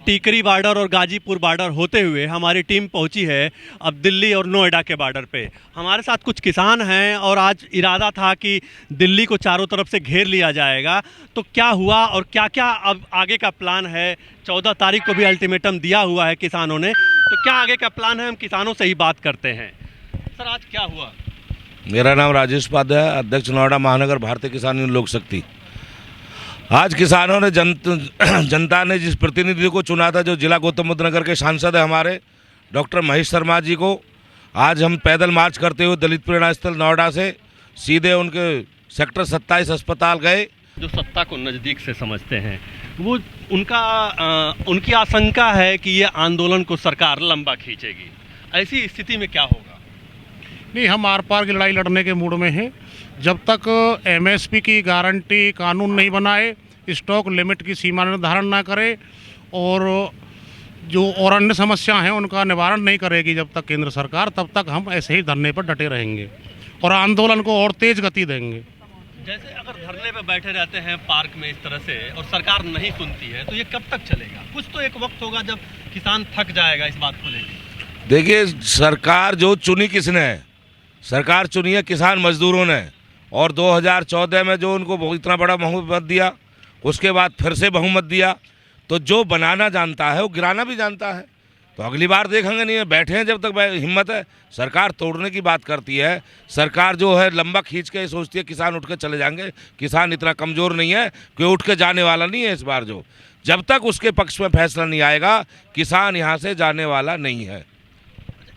Tikri border और Ghazipur border होते हुए हमारी टीम पहुंची है अब दिल्ली और नोएडा के बॉर्डर पे। हमारे साथ कुछ किसान हैं और आज इरादा था कि दिल्ली को चारों तरफ से घेर लिया जाएगा। तो क्या हुआ और क्या क्या अब आगे का प्लान है? 14 तारीख को भी अल्टीमेटम दिया हुआ है किसानों ने, तो क्या आगे का प्लान है? हम किसानों से ही बात करते हैं। सर, आज क्या हुआ? मेरा नाम राजेश उपाध्याय, अध्यक्ष नोएडा महानगर भारतीय किसान यूनियन लोक शक्ति। आज किसानों ने जनता ने जिस प्रतिनिधि को चुना था, जो जिला गौतम बुद्ध नगर के सांसद है हमारे डॉक्टर महेश शर्मा जी को, आज हम पैदल मार्च करते हुए दलित प्रेरणा स्थल नोएडा से सीधे उनके सेक्टर 27 अस्पताल गए। जो सत्ता को नज़दीक से समझते हैं वो उनकी आशंका है कि ये आंदोलन को सरकार लंबा खींचेगी। ऐसी स्थिति में क्या होगा? नहीं, हम आर पार की लड़ाई लड़ने के मूड में हैं। जब तक एमएसपी की गारंटी कानून नहीं बनाए, स्टॉक लिमिट की सीमा निर्धारण ना करे और जो और अन्य समस्या हैं उनका निवारण नहीं करेगी जब तक केंद्र सरकार, तब तक हम ऐसे ही धरने पर डटे रहेंगे और आंदोलन को और तेज गति देंगे। जैसे अगर धरने पे बैठे रहते हैं पार्क में इस तरह से और सरकार नहीं सुनती है तो ये कब तक चलेगा? कुछ तो एक वक्त होगा जब किसान थक जाएगा इस बात को लेकर। देखिए, सरकार जो चुनी किसने है? सरकार चुनी है किसान मजदूरों ने, और 2014 में जो उनको इतना बड़ा बहुमत दिया, उसके बाद फिर से बहुमत दिया। तो जो बनाना जानता है वो गिराना भी जानता है। तो अगली बार देखेंगे नहीं है, बैठे हैं जब तक हिम्मत है। सरकार तोड़ने की बात करती है, सरकार जो है लंबा खींच के सोचती है किसान उठ के चले जाएंगे। किसान इतना कमज़ोर नहीं है कि उठ के जाने वाला नहीं है। इस बार जो जब तक उसके पक्ष में फैसला नहीं आएगा, किसान यहाँ से जाने वाला नहीं है।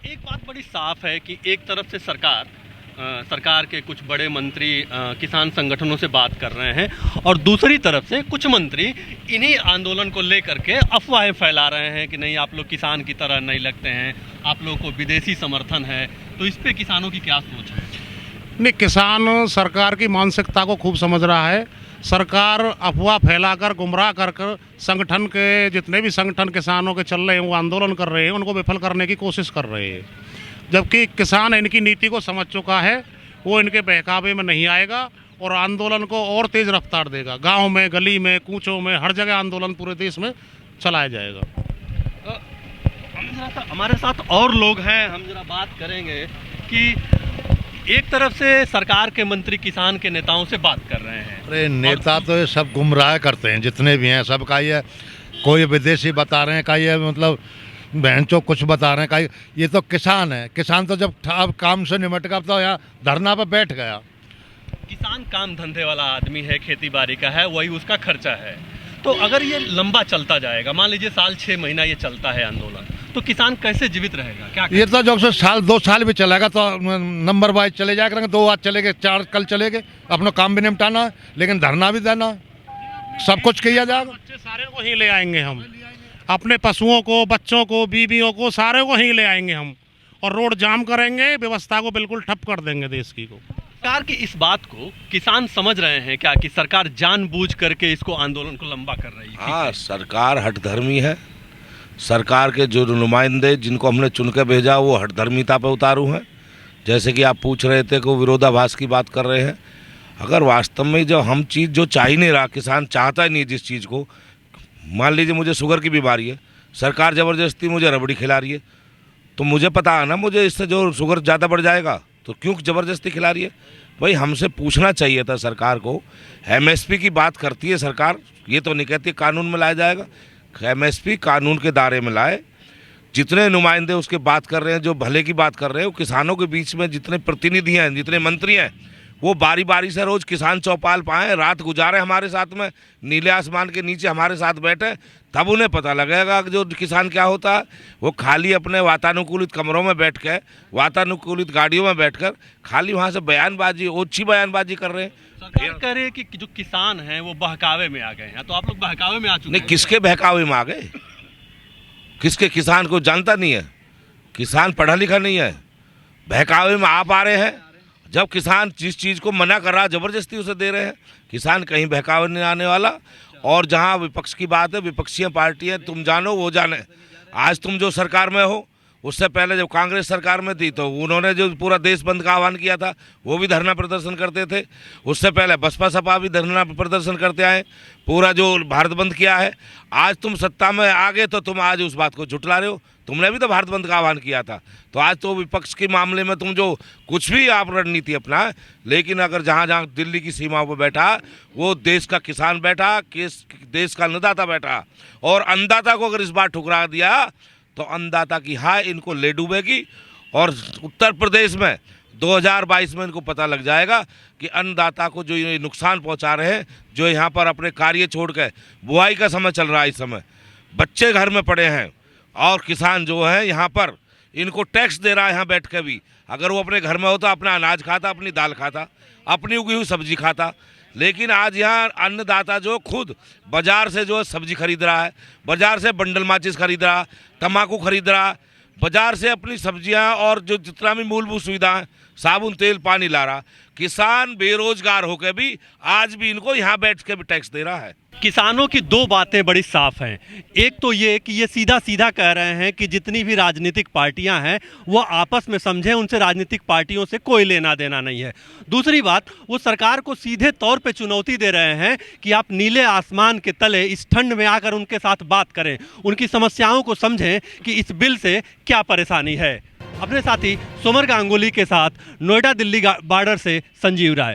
एक बात बड़ी साफ है कि एक तरफ से सरकार के कुछ बड़े मंत्री किसान संगठनों से बात कर रहे हैं और दूसरी तरफ से कुछ मंत्री इन्हीं आंदोलन को लेकर के अफवाहें फैला रहे हैं कि नहीं, आप लोग किसान की तरह नहीं लगते हैं, आप लोगों को विदेशी समर्थन है। तो इस पे किसानों की क्या सोच है? नहीं, किसान सरकार की मानसिकता को खूब समझ रहा है। सरकार अफवाह फैलाकर, गुमराह कर संगठन के जितने भी संगठन किसानों के चल रहे हैं, वो आंदोलन कर रहे हैं, उनको विफल करने की कोशिश कर रहे हैं। जबकि किसान इनकी नीति को समझ चुका है, वो इनके बहकावे में नहीं आएगा और आंदोलन को और तेज़ रफ्तार देगा। गांव में, गली में, कूचों में, हर जगह आंदोलन पूरे देश में चलाया जाएगा। हमारे साथ और लोग हैं, हम जरा बात करेंगे कि एक तरफ से सरकार के मंत्री किसान के नेताओं से बात कर रहे हैं। अरे नेता तो ये सब गुमराह करते हैं, जितने भी हैं सबका ये, कोई विदेशी बता रहे हैं, का ये मतलब बहनचों कुछ बता रहे हैं, का ये तो किसान है। किसान तो जब अब काम से निमट गया तो यहाँ धरना पर बैठ गया। किसान काम धंधे वाला आदमी है, खेती बाड़ी का है, वही उसका खर्चा है। तो अगर ये लंबा चलता जाएगा, मान लीजिए साल 6 महीना ये चलता है आंदोलन, तो किसान कैसे जीवित रहेगा? क्या ये तो जब से साल 2 साल भी चलेगा तो नंबर वाइज चले जाया करेंगे। 2 आज चलेंगे, 4 कल चलेंगे, अपना काम भी निपटाना, लेकिन धरना भी देना, सब कुछ किया जाएगा। बच्चे सारे को ही ले आएंगे हम, अपने पशुओं को, बच्चों को, बीवियों को, सारे को ही ले आएंगे हम और रोड जाम करेंगे, व्यवस्था को बिल्कुल ठप कर देंगे देश की को। सरकार की इस बात को किसान समझ रहे हैं क्या कि सरकार जानबूझ करके इसको आंदोलन को लंबा कर रही है? हाँ, सरकार हठधर्मी है। सरकार के जो नुमाइंदे जिनको हमने चुन के भेजा वो हठधर्मिता पर उतारू हैं। जैसे कि आप पूछ रहे थे कि वो विरोधाभास की बात कर रहे हैं। अगर वास्तव में जो हम चीज़ जो चाह ही नहीं रहा, किसान चाहता ही नहीं जिस चीज़ को, मान लीजिए मुझे शुगर की बीमारी है, सरकार ज़बरदस्ती मुझे रबड़ी खिला रही है, तो मुझे पता है ना मुझे इससे जो शुगर ज़्यादा बढ़ जाएगा, तो क्यों ज़बरदस्ती खिला रही है? भाई हमसे पूछना चाहिए था सरकार को। एमएसपी की बात करती है सरकार, ये तो नहीं कहती कानून में लाया जाएगा। एमएसपी कानून के दायरे में लाए। जितने नुमाइंदे उसके बात कर रहे हैं, जो भले की बात कर रहे हैं, वो किसानों के बीच में जितने प्रतिनिधि हैं, जितने मंत्री हैं, वो बारी बारी से रोज़ किसान चौपाल पाएँ, रात गुजारे हमारे साथ में, नीले आसमान के नीचे हमारे साथ बैठे, तब उन्हें पता लगेगा कि जो किसान क्या होता है। वो खाली अपने वातानुकूलित कमरों में बैठ के, वातानुकूलित गाड़ियों में बैठकर खाली वहाँ से बयानबाजी, ओछी बयानबाजी कर रहे हैं। सरकार कह रही है कि जो किसान हैं वो बहकावे में आ गए हैं। तो आप लोग बहकावे में आ चुके हैं? नहीं, किसके बहकावे में आ गए? किसके? किसान को जानता नहीं है, किसान पढ़ा लिखा नहीं है, बहकावे में आप आ रहे हैं। जब किसान जिस चीज़ को मना कर रहा, ज़बरदस्ती उसे दे रहे हैं। किसान कहीं बहकावे नहीं आने वाला। और जहाँ विपक्ष की बात है, विपक्षी पार्टियाँ तुम जानो वो जाने। आज तुम जो सरकार में हो उससे पहले जब कांग्रेस सरकार में थी तो उन्होंने जो पूरा देश बंद का आह्वान किया था वो भी धरना प्रदर्शन करते थे। उससे पहले बसपा सपा भी धरना प्रदर्शन करते आए, पूरा जो भारत बंद किया है। आज तुम सत्ता में आ गए तो तुम आज उस बात को झुठला रहे हो। तुमने भी तो भारत बंद का आह्वान किया था। तो आज तो विपक्ष के मामले में तुम जो कुछ भी आप रणनीति अपना, लेकिन अगर जहाँ जहाँ दिल्ली की सीमाओं पर बैठा वो देश का किसान बैठा, देश का अन्नदाता बैठा, और अन्नदाता को अगर इस बार ठुकरा दिया तो अन्नदाता की हाय इनको ले डूबेगी। और उत्तर प्रदेश में 2022 में इनको पता लग जाएगा कि अन्नदाता को जो ये नुकसान पहुंचा रहे हैं, जो यहाँ पर अपने कार्य छोड़ कर, बुआई का समय चल रहा है, इस समय बच्चे घर में पड़े हैं और किसान जो है यहाँ पर इनको टैक्स दे रहा है यहाँ बैठ के भी। अगर वो अपने घर में होता अपना अनाज खाता, अपनी दाल खाता, अपनी उगी हुई सब्जी खाता, लेकिन आज यहाँ अन्नदाता जो खुद बाजार से जो सब्जी खरीद रहा है, बाजार से बंडल माचिस खरीद रहा, तंबाकू खरीद रहा, बाजार से अपनी सब्जियां और जो जितना भी मूलभूत सुविधा है, साबुन तेल पानी ला रहा। किसान बेरोजगार होकर भी आज भी इनको यहाँ बैठ के भी टैक्स दे रहा है। किसानों की दो बातें बड़ी साफ हैं। एक तो ये कि ये सीधा सीधा कह रहे हैं कि जितनी भी राजनीतिक पार्टियां हैं वो आपस में समझें, उनसे राजनीतिक पार्टियों से कोई लेना देना नहीं है। दूसरी बात, वो सरकार को सीधे तौर पे चुनौती दे रहे हैं कि आप नीले आसमान के तले इस ठंड में आकर उनके साथ बात करें, उनकी समस्याओं को समझें कि इस बिल से क्या परेशानी है। अपने साथी सोमर गांगुली के साथ नोएडा दिल्ली बॉर्डर से संजीव राय।